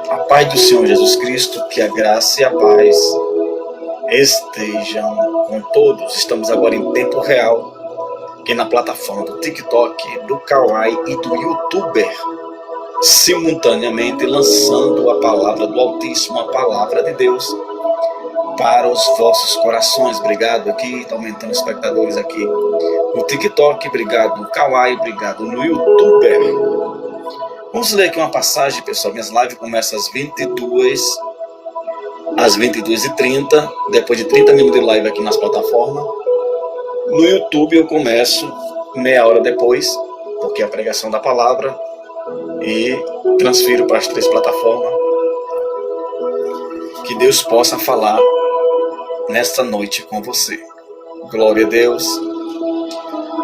A paz do Senhor Jesus Cristo, que a graça e a paz estejam com todos. Estamos agora em tempo real, aqui na plataforma do TikTok, do Kawaii e do YouTuber, simultaneamente lançando a palavra do Altíssimo, a palavra de Deus, para os vossos corações. Obrigado aqui, está aumentando espectadores aqui no TikTok, obrigado no Kawaii, obrigado no YouTuber. Vamos ler aqui uma passagem, pessoal. Minhas lives começam às 22h30, depois de 30 minutos de live aqui nas plataformas. No YouTube eu começo meia hora depois, porque é a pregação da palavra, e transfiro para as 3 plataformas. Que Deus possa falar nesta noite com você. Glória a Deus.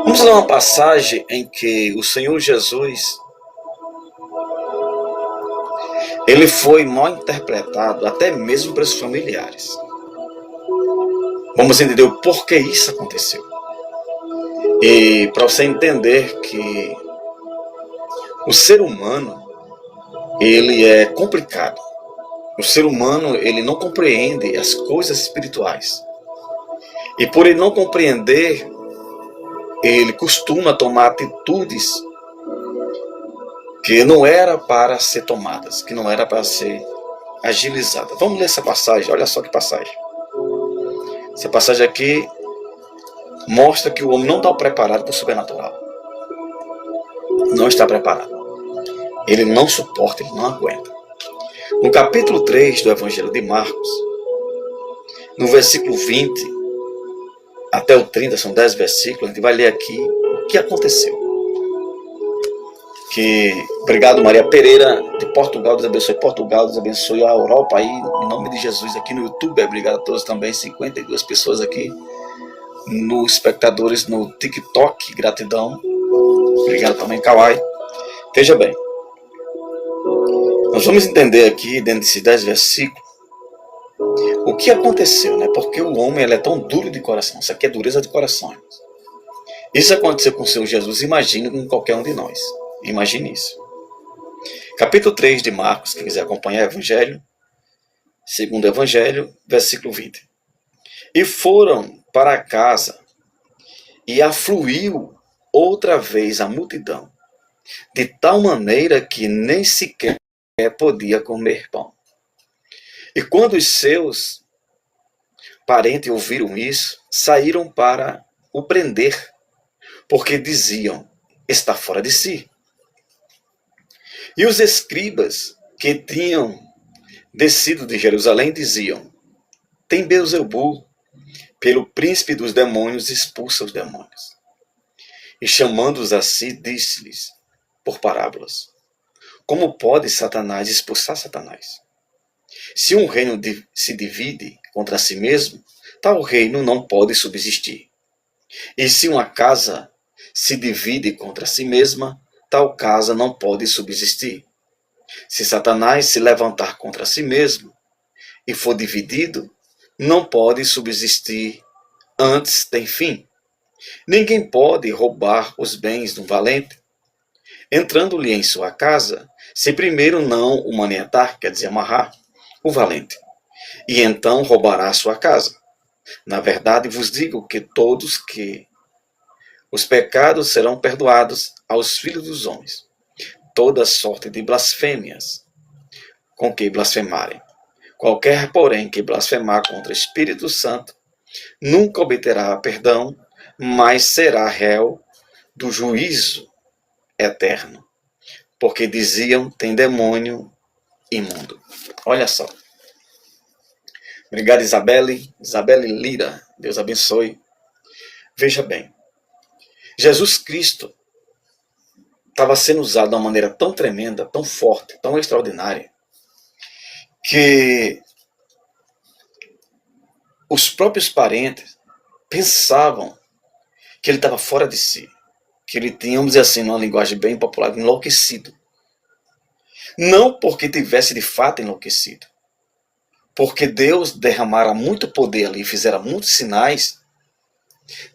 Vamos ler uma passagem em que o Senhor Jesus, ele foi mal interpretado até mesmo pelos familiares. Vamos entender o porquê isso aconteceu. E para você entender que o ser humano, ele é complicado. O ser humano, ele não compreende as coisas espirituais. E por ele não compreender, ele costuma tomar atitudes que não era para ser tomadas, que não era para ser agilizadas. Vamos ler essa passagem, olha só que passagem. Essa passagem aqui mostra que o homem não está preparado para o sobrenatural. Não está preparado. Ele não suporta, ele não aguenta. No capítulo 3 do Evangelho de Marcos, no versículo 20 até o 30, são 10 versículos, a gente vai ler aqui o que aconteceu. Obrigado, Maria Pereira de Portugal, Deus abençoe Portugal, Deus abençoe a Europa aí, em nome de Jesus, aqui no YouTube. Obrigado a todos também, 52 pessoas aqui, nos espectadores no TikTok, gratidão. Obrigado também, Kawaii. Veja bem, nós vamos entender aqui, dentro desses 10 versículos, o que aconteceu, né? Porque o homem ele é tão duro de coração. Isso aqui é dureza de coração. Isso aconteceu com o Senhor Jesus, imagine com qualquer um de nós. Imagine isso. Capítulo 3 de Marcos, quem quiser acompanhar o Evangelho, segundo Evangelho, versículo 20. E foram para casa, e afluiu outra vez a multidão, de tal maneira que nem sequer podia comer pão. E quando os seus parentes ouviram isso, saíram para o prender, porque diziam, está fora de si. E os escribas que tinham descido de Jerusalém diziam, tem Beelzebu, pelo príncipe dos demônios expulsa os demônios. E chamando-os a si, disse-lhes, por parábolas, como pode Satanás expulsar Satanás? Se um reino se divide contra si mesmo, tal reino não pode subsistir. E se uma casa se divide contra si mesma, tal casa não pode subsistir. Se Satanás se levantar contra si mesmo e for dividido, não pode subsistir, antes tem fim. Ninguém pode roubar os bens de um valente, entrando-lhe em sua casa, se primeiro não o maniatar, quer dizer, amarrar, o valente, e então roubará a sua casa. Na verdade, vos digo que todos que os pecados serão perdoados aos filhos dos homens, toda sorte de blasfêmias com que blasfemarem. Qualquer, porém, que blasfemar contra o Espírito Santo, nunca obterá perdão, mas será réu do juízo eterno. Porque diziam, tem demônio imundo. Olha só. Obrigado, Isabelle Lira. Deus abençoe. Veja bem. Jesus Cristo estava sendo usado de uma maneira tão tremenda, tão forte, tão extraordinária, que os próprios parentes pensavam que ele estava fora de si, que ele tinha, vamos dizer assim, numa linguagem bem popular, enlouquecido. Não porque tivesse de fato enlouquecido, porque Deus derramara muito poder ali, fizera muitos sinais,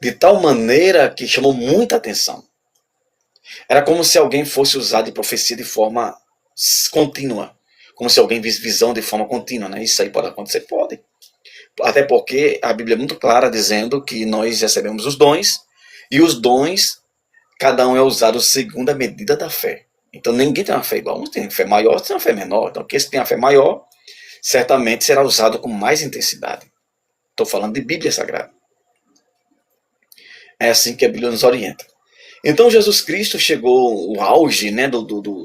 de tal maneira que chamou muita atenção. Era como se alguém fosse usar de profecia de forma contínua, como se alguém visse visão de forma contínua, né? Isso aí pode acontecer? Pode. Até porque a Bíblia é muito clara dizendo que nós recebemos os dons, e os dons, cada um é usado segundo a medida da fé. Então ninguém tem uma fé igual. Uns têm fé maior, outros têm uma fé menor. Então aquele que tem a fé maior, certamente será usado com mais intensidade. Estou falando de Bíblia Sagrada. É assim que a Bíblia nos orienta. Então Jesus Cristo chegou ao auge, né,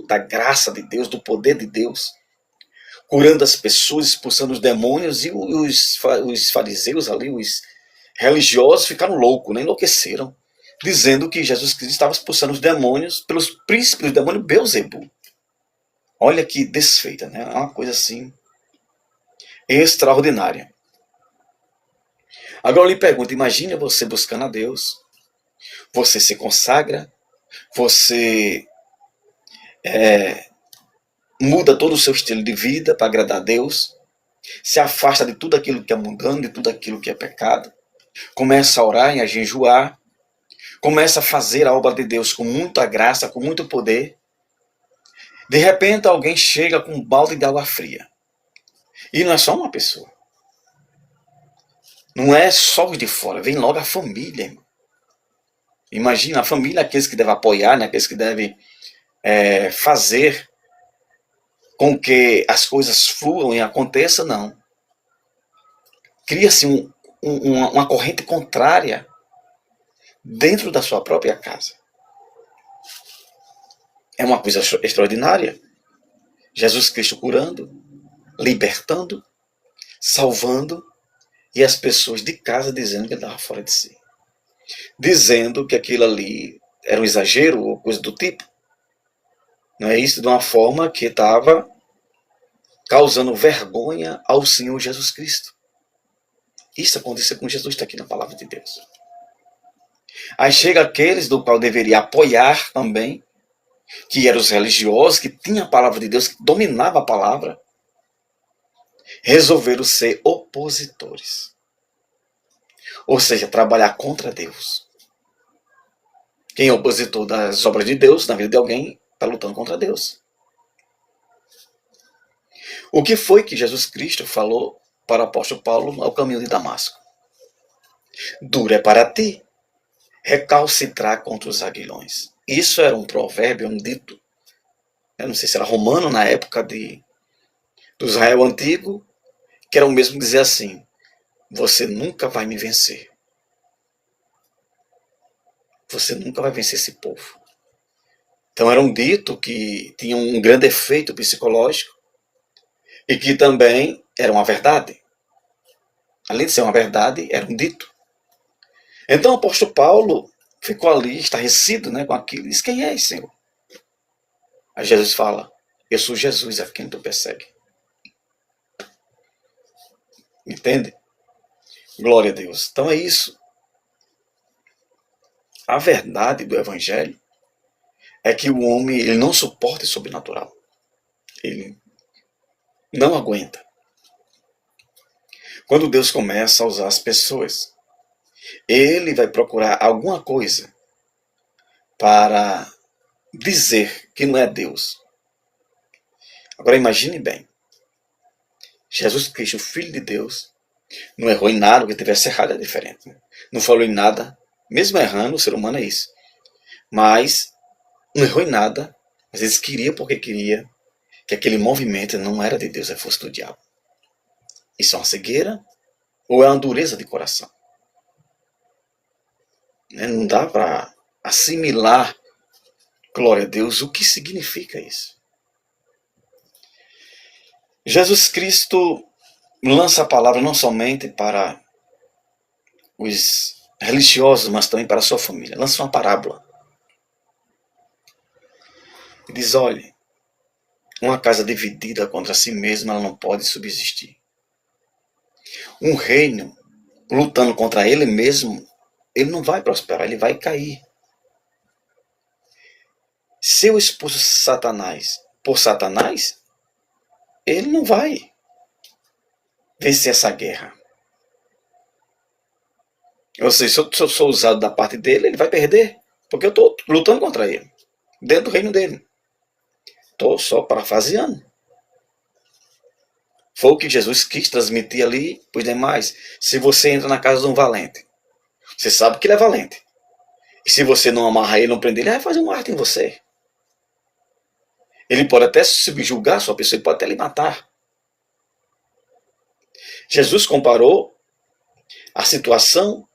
da graça de Deus, do poder de Deus, curando as pessoas, expulsando os demônios, e os fariseus ali, os religiosos, ficaram loucos, né, enlouqueceram, dizendo que Jesus Cristo estava expulsando os demônios pelos príncipes do demônio Beelzebul. Olha que desfeita, né? É uma coisa assim extraordinária. Agora eu lhe pergunto, imagine você buscando a Deus, você se consagra, você muda todo o seu estilo de vida para agradar a Deus, se afasta de tudo aquilo que é mundano, de tudo aquilo que é pecado, começa a orar e a jejuar, começa a fazer a obra de Deus com muita graça, com muito poder. De repente alguém chega com um balde de água fria. E não é só uma pessoa. Não é só os de fora, vem logo a família, irmão. Imagina, a família, aqueles que devem apoiar, né? Aqueles que devem fazer com que as coisas fluam e aconteçam, não. Cria-se uma corrente contrária dentro da sua própria casa. É uma coisa extraordinária. Jesus Cristo curando, libertando, salvando, e as pessoas de casa dizendo que ele estava fora de si. Dizendo que aquilo ali era um exagero ou coisa do tipo. Não é isso? De uma forma que estava causando vergonha ao Senhor Jesus Cristo. Isso aconteceu com Jesus, está aqui na palavra de Deus. Aí chega aqueles do qual deveria apoiar também, que eram os religiosos, que tinham a palavra de Deus, que dominavam a palavra, resolveram ser opositores. Ou seja, trabalhar contra Deus. Quem é opositor das obras de Deus, na vida de alguém, está lutando contra Deus. O que foi que Jesus Cristo falou para o apóstolo Paulo ao caminho de Damasco? Duro é para ti recalcitrar contra os aguilhões. Isso era um provérbio, um dito. Eu não sei se era romano na época do Israel antigo, que era o mesmo dizer assim: você nunca vai me vencer. Você nunca vai vencer esse povo. Então era um dito que tinha um grande efeito psicológico e que também era uma verdade. Além de ser uma verdade, era um dito. Então o apóstolo Paulo ficou ali estarrecido, né, com aquilo. Diz: quem és, Senhor? Aí Jesus fala: eu sou Jesus a quem tu persegue. Entende? Glória a Deus. Então é isso. A verdade do Evangelho é que o homem ele não suporta o sobrenatural. Ele não aguenta. Quando Deus começa a usar as pessoas, ele vai procurar alguma coisa para dizer que não é Deus. Agora imagine bem. Jesus Cristo, o Filho de Deus, não errou em nada, o que tivesse errado é diferente. Né? Não falou em nada, mesmo errando, o ser humano é isso. Mas não errou em nada, às vezes queria porque queria que aquele movimento não era de Deus, fosse do diabo. Isso é uma cegueira ou é uma dureza de coração? Não dá para assimilar, glória a Deus, o que significa isso. Jesus Cristo lança a palavra não somente para os religiosos, mas também para a sua família. Lança uma parábola. E diz: olhe, uma casa dividida contra si mesma, ela não pode subsistir. Um reino lutando contra ele mesmo, ele não vai prosperar, ele vai cair. Se eu expulso Satanás por Satanás, ele não vai vencer essa guerra. Ou seja, se eu sou usado da parte dele, ele vai perder, porque eu estou lutando contra ele, dentro do reino dele. Estou só parafraseando. Foi o que Jesus quis transmitir ali para os demais. Se você entra na casa de um valente, você sabe que ele é valente. E se você não amarrar ele, não prender ele, vai fazer um arte em você. Ele pode até subjugar a sua pessoa, ele pode até lhe matar. Jesus comparou a situação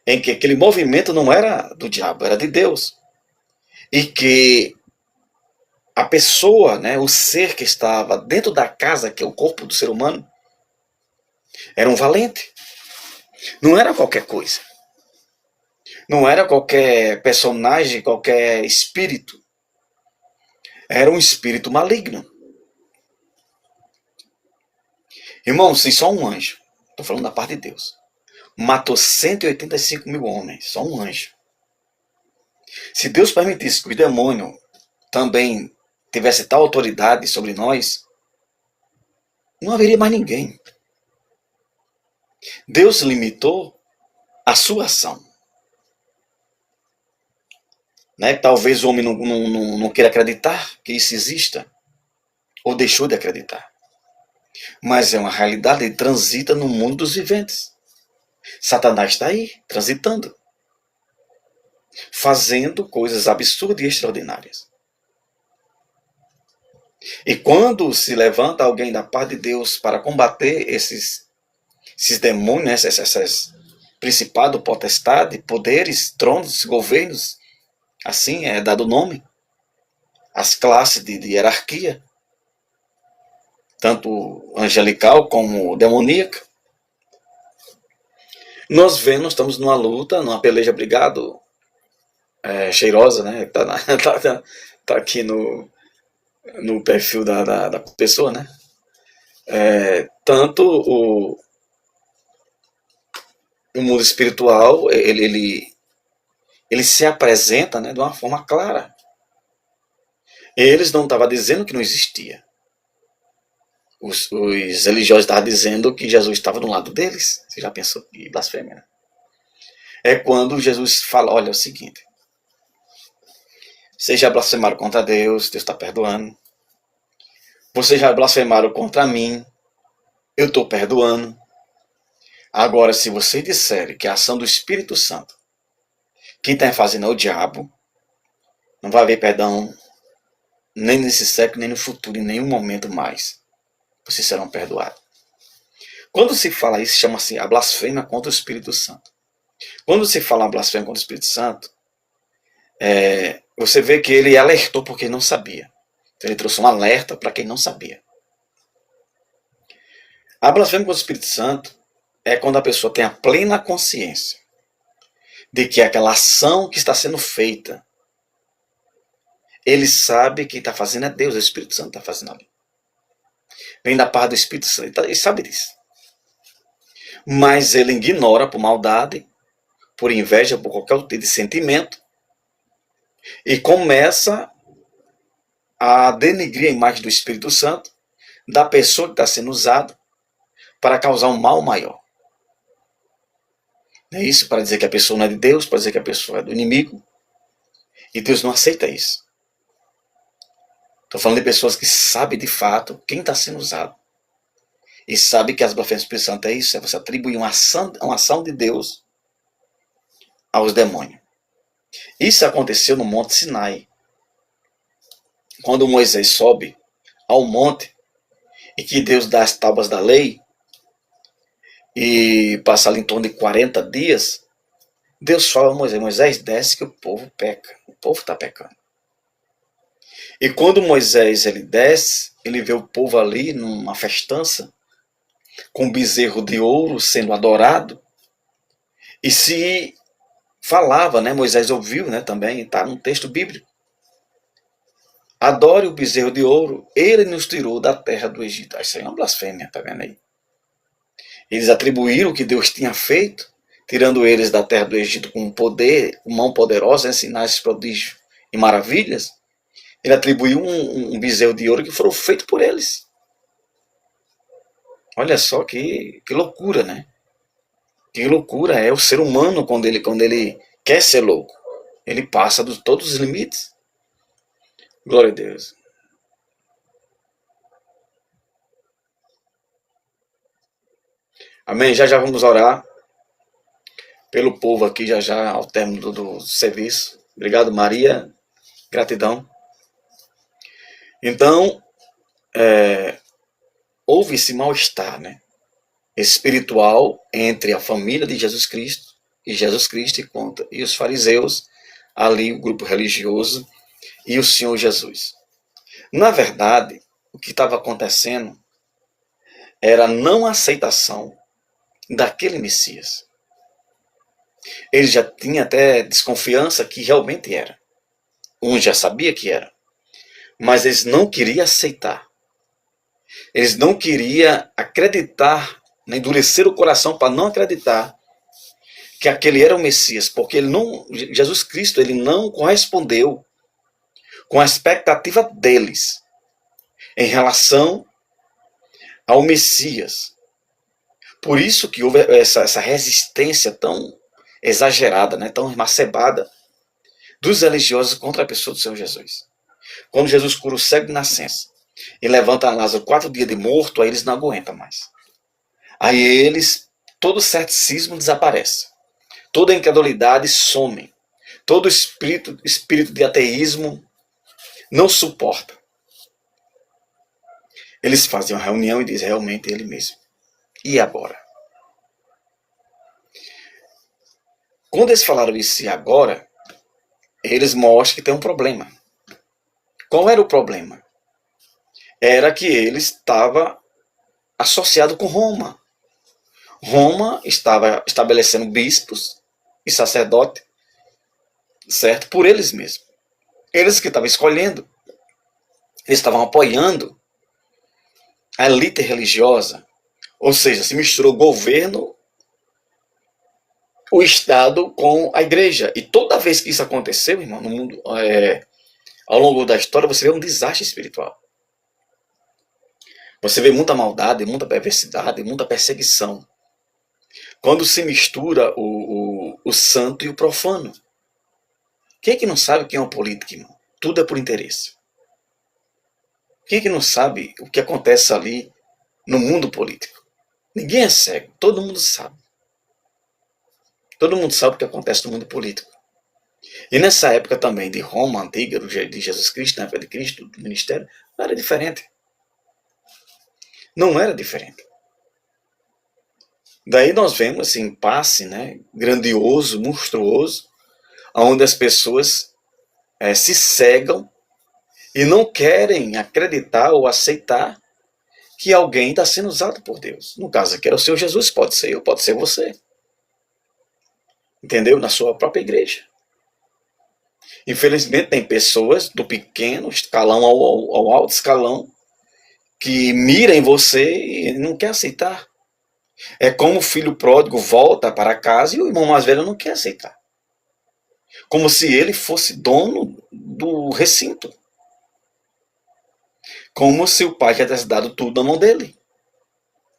em que aquele movimento não era do diabo, era de Deus. E que a pessoa, né, o ser que estava dentro da casa, que é o corpo do ser humano, era um valente. Não era qualquer coisa. Não era qualquer personagem, qualquer espírito. Era um espírito maligno. Irmão, se só um anjo, estou falando da parte de Deus, matou 185 mil homens, só um anjo. Se Deus permitisse que o demônio também tivesse tal autoridade sobre nós, não haveria mais ninguém. Deus limitou a sua ação. Né? Talvez o homem não queira acreditar que isso exista, ou deixou de acreditar. Mas é uma realidade, ele transita no mundo dos viventes. Satanás está aí, transitando, fazendo coisas absurdas e extraordinárias. E quando se levanta alguém da parte de Deus para combater esses demônios, esses principados, potestades, poderes, tronos, governos, assim é dado o nome, as classes de hierarquia, tanto angelical como demoníaca, nós vemos, estamos numa luta, numa peleja, obrigado, cheirosa, né? Tá aqui no perfil da pessoa, né? Tanto o mundo espiritual, ele se apresenta, né, de uma forma clara. Eles não estavam dizendo que não existia. Os religiosos estavam dizendo que Jesus estava do lado deles. Você já pensou que blasfêmia, né? É quando Jesus fala, olha, é o seguinte, vocês já blasfemaram contra Deus, Deus está perdoando. Vocês já blasfemaram contra mim, eu estou perdoando. Agora, se vocês disserem que a ação do Espírito Santo, quem está fazendo é o diabo, não vai haver perdão nem nesse século, nem no futuro, em nenhum momento mais. Vocês serão perdoados. Quando se fala isso, chama-se a blasfêmia contra o Espírito Santo. Quando se fala a blasfêmia contra o Espírito Santo, você vê que ele alertou por quem não sabia. Então ele trouxe um alerta para quem não sabia. A blasfêmia contra o Espírito Santo é quando a pessoa tem a plena consciência de que aquela ação que está sendo feita, ele sabe que está fazendo é Deus, é o Espírito Santo está fazendo ali. Vem da parte do Espírito Santo, ele sabe disso. Mas ele ignora por maldade, por inveja, por qualquer outro tipo de sentimento, e começa a denegrir a imagem do Espírito Santo, da pessoa que está sendo usada, para causar um mal maior. É isso para dizer que a pessoa não é de Deus, para dizer que a pessoa é do inimigo, e Deus não aceita isso. Estou falando de pessoas que sabem de fato quem está sendo usado. E sabe que as blasfêmias do Espírito Santo é isso, é você atribuir uma ação de Deus aos demônios. Isso aconteceu no Monte Sinai. Quando Moisés sobe ao monte e que Deus dá as tábuas da lei e passa ali em torno de 40 dias, Deus fala a Moisés, Moisés, desce que o povo peca, o povo está pecando. E quando Moisés ele desce, ele vê o povo ali numa festança, com um bezerro de ouro sendo adorado, e se falava, né, Moisés ouviu, né, também, está no texto bíblico, adore o bezerro de ouro, ele nos tirou da terra do Egito. Isso aí é uma blasfêmia, tá vendo aí? Eles atribuíram o que Deus tinha feito, tirando eles da terra do Egito com poder, com mão poderosa, sinais, prodígios e maravilhas. Ele atribuiu um bezerro de ouro que foram feitos por eles. Olha só que loucura, né? Que loucura é o ser humano quando ele quer ser louco. Ele passa de todos os limites. Glória a Deus. Amém? Já já vamos orar pelo povo aqui, já já, ao término do serviço. Obrigado, Maria. Gratidão. Então, houve esse mal-estar, né, espiritual entre a família de Jesus Cristo e os fariseus, ali o grupo religioso, e o Senhor Jesus. Na verdade, o que estava acontecendo era a não aceitação daquele Messias. Ele já tinha até desconfiança que realmente era. Um já sabia que era. Mas eles não queriam aceitar. Eles não queriam acreditar, endurecer o coração para não acreditar que aquele era o Messias, porque Jesus Cristo ele não correspondeu com a expectativa deles em relação ao Messias. Por isso que houve essa resistência tão exagerada, né, tão macebada dos religiosos contra a pessoa do Senhor Jesus. Quando Jesus cura o cego de nascença e levanta Lázaro 4 dias de morto, aí eles não aguentam mais. Aí todo o ceticismo desaparece. Toda a incredulidade some. Todo espírito de ateísmo não suporta. Eles fazem uma reunião e dizem, realmente ele mesmo. E agora? Quando eles falaram isso e agora, eles mostram que tem um problema. Qual era o problema? Era que ele estava associado com Roma. Roma estava estabelecendo bispos e sacerdotes, certo? Por eles mesmos. Eles que estavam escolhendo. Eles estavam apoiando a elite religiosa. Ou seja, se misturou o governo, o Estado com a igreja. E toda vez que isso aconteceu, irmão, no mundo, ao longo da história, você vê um desastre espiritual. Você vê muita maldade, muita perversidade, muita perseguição. Quando se mistura o santo e o profano. Quem é que não sabe o que é uma política, irmão? Tudo é por interesse. Quem é que não sabe o que acontece ali no mundo político? Ninguém é cego, todo mundo sabe. Todo mundo sabe o que acontece no mundo político. E nessa época também de Roma antiga, de Jesus Cristo, na época de Cristo, do ministério, não era diferente. Não era diferente. Daí nós vemos esse impasse, né, grandioso, monstruoso, onde as pessoas se cegam e não querem acreditar ou aceitar que alguém está sendo usado por Deus. No caso aqui era o Senhor Jesus, pode ser eu, pode ser você. Entendeu? Na sua própria igreja. Infelizmente tem pessoas do pequeno escalão ao alto escalão que mira em você e não quer aceitar. É como o filho pródigo volta para casa e o irmão mais velho não quer aceitar. Como se ele fosse dono do recinto. Como se o pai já tivesse dado tudo na mão dele.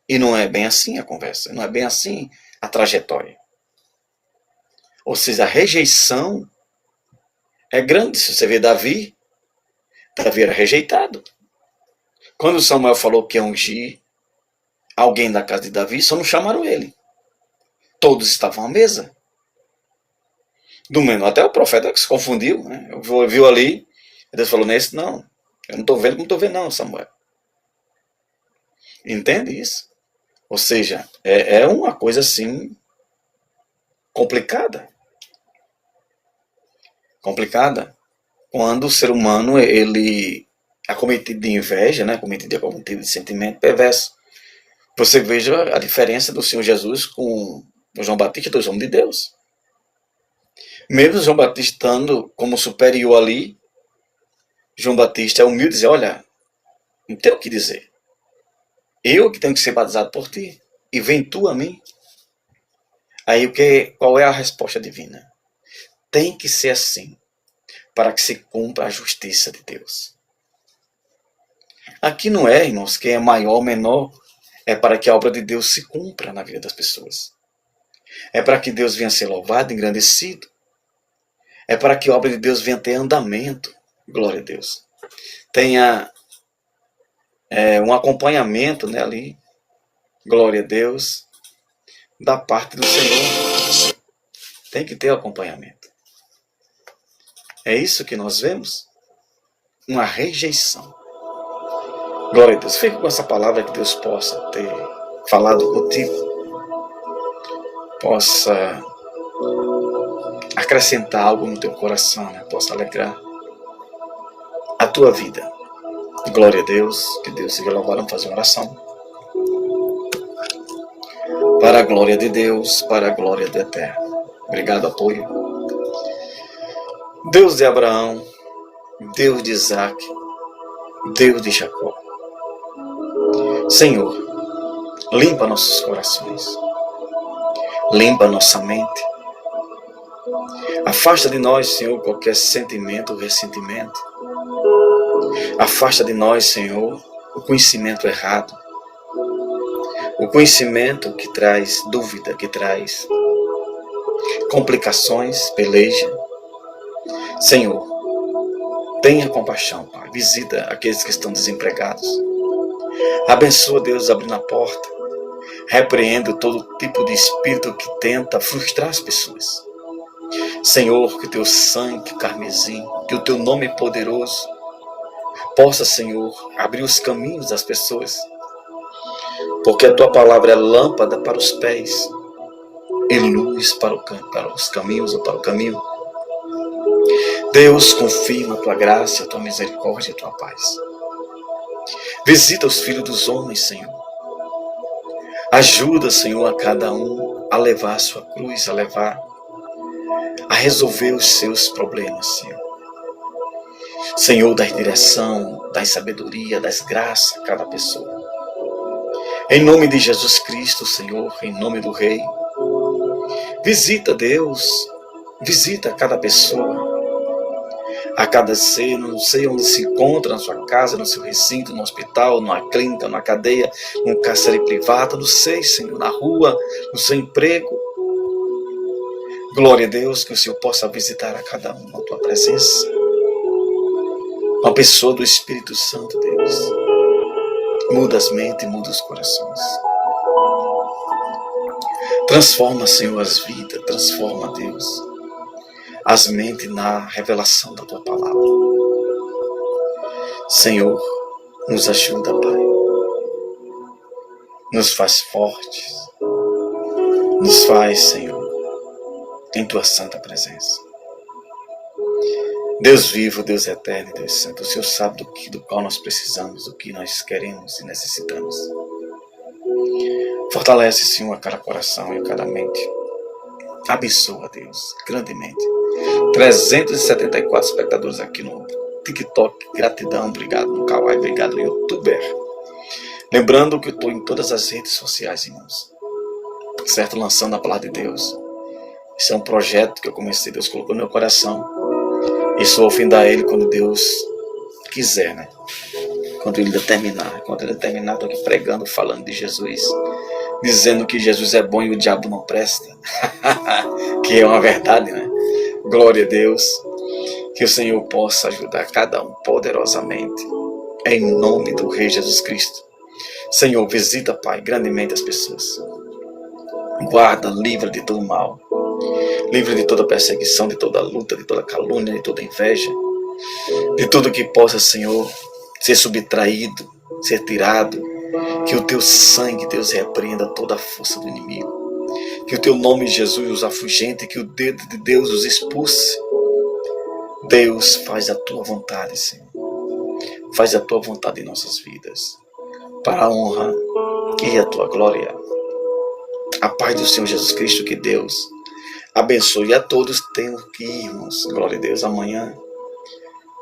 E não é bem assim a conversa, não é bem assim a trajetória. Ou seja, a rejeição é grande. Se você vê Davi era rejeitado. Quando Samuel falou que ia ungir alguém da casa de Davi, só não chamaram ele. Todos estavam à mesa. Do menor até o profeta que se confundiu, né? Viu ali, Deus falou, nesse não, eu não estou vendo como estou vendo não, Samuel. Entende isso? Ou seja, é uma coisa assim complicada. Complicada quando o ser humano ele é cometido de inveja, né? cometido de sentimento perverso. Você veja a diferença do Senhor Jesus com o João Batista, dois homens de Deus. Mesmo João Batista estando como superior ali, João Batista é humilde e diz, olha, não tenho o que dizer. Eu que tenho que ser batizado por ti. E vem tu a mim. Aí qual é a resposta divina? Tem que ser assim, para que se cumpra a justiça de Deus. Aqui não é, irmãos, quem é maior ou menor, é para que a obra de Deus se cumpra na vida das pessoas. É para que Deus venha ser louvado, engrandecido. É para que a obra de Deus venha ter andamento. Glória a Deus. Tenha um acompanhamento, né, ali. Glória a Deus. da parte do Senhor. Tem que ter acompanhamento. É isso que nós vemos? Uma rejeição. Glória a Deus. Fique com essa palavra, que Deus possa ter falado contigo. Possa acrescentar algo no teu coração, né? Possa alegrar a tua vida. Glória a Deus. Que Deus seja louvado. Vamos fazer uma oração. Para a glória de Deus, para a glória do Eterno. Obrigado, apoio. Deus de Abraão, Deus de Isaac, Deus de Jacó. Senhor, limpa nossos corações, limpa nossa mente. Afasta de nós, Senhor, qualquer sentimento ou ressentimento. Afasta de nós, Senhor, o conhecimento errado. O conhecimento que traz dúvida, que traz complicações, peleja. Senhor, tenha compaixão, Pai. Visita aqueles que estão desempregados. Abençoa, Deus, abrindo a porta. Repreenda todo tipo de espírito que tenta frustrar as pessoas. Senhor, que teu sangue carmesim, que o teu nome poderoso possa, Senhor, abrir os caminhos das pessoas. Porque a tua palavra é lâmpada para os pés e luz para os caminhos ou para o caminho. Deus, confirma a tua graça, a tua misericórdia e a tua paz. Visita os filhos dos homens, Senhor. Ajuda, Senhor, a cada um a levar a sua cruz, a resolver os seus problemas, Senhor. Senhor, dá direção, dá sabedoria, dá graça a cada pessoa. Em nome de Jesus Cristo, Senhor, em nome do Rei. Visita, Deus, visita cada pessoa, a cada ser, não sei onde se encontra, na sua casa, no seu recinto, no hospital, numa clínica, numa cadeia, num cárcere privado, não sei, Senhor, na rua, no seu emprego. Glória a Deus, que o Senhor possa visitar a cada um na tua presença. Uma pessoa do Espírito Santo, Deus. Muda as mentes, muda os corações. Transforma, Senhor, as vidas, transforma, Deus, as mentes na revelação da tua palavra. Senhor, nos ajuda, Pai. Nos faz fortes. Nos faz, Senhor, em tua santa presença. Deus vivo, Deus eterno, Deus santo, o Senhor sabe do qual nós precisamos, do que nós queremos e necessitamos. Fortalece, Senhor, a cada coração e a cada mente. Abençoa, Deus, grandemente. 374 espectadores aqui no TikTok. Gratidão, obrigado no Kawaii, obrigado no YouTuber. Lembrando que eu estou em todas as redes sociais, irmãos. Certo? Lançando a palavra de Deus. Esse é um projeto que eu comecei, Deus colocou no meu coração. E só vou findar ele quando Deus quiser, né? Quando ele determinar. Quando ele determinar, estou aqui pregando, falando de Jesus. Dizendo que Jesus é bom e o diabo não presta. Que é uma verdade, né? Glória a Deus. Que o Senhor possa ajudar cada um poderosamente. Em nome do Rei Jesus Cristo. Senhor, visita, Pai, grandemente as pessoas. Guarda, livra de todo mal. Livra de toda perseguição, de toda luta, de toda calúnia, de toda inveja. De tudo que possa, Senhor, ser subtraído, ser tirado. Que o teu sangue, Deus, repreenda toda a força do inimigo. Que o teu nome, Jesus, os afugente, que o dedo de Deus os expulse. Deus, faz a tua vontade, Senhor. Faz a tua vontade em nossas vidas. Para a honra e a tua glória. A paz do Senhor Jesus Cristo, que Deus abençoe a todos. Tenho que ir, irmãos. Glória a Deus. Amanhã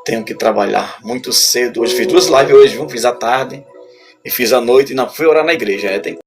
tenho que trabalhar muito cedo. Hoje fiz 2 lives hoje, viu? Fiz à tarde e fiz à noite e não fui orar na igreja. Tem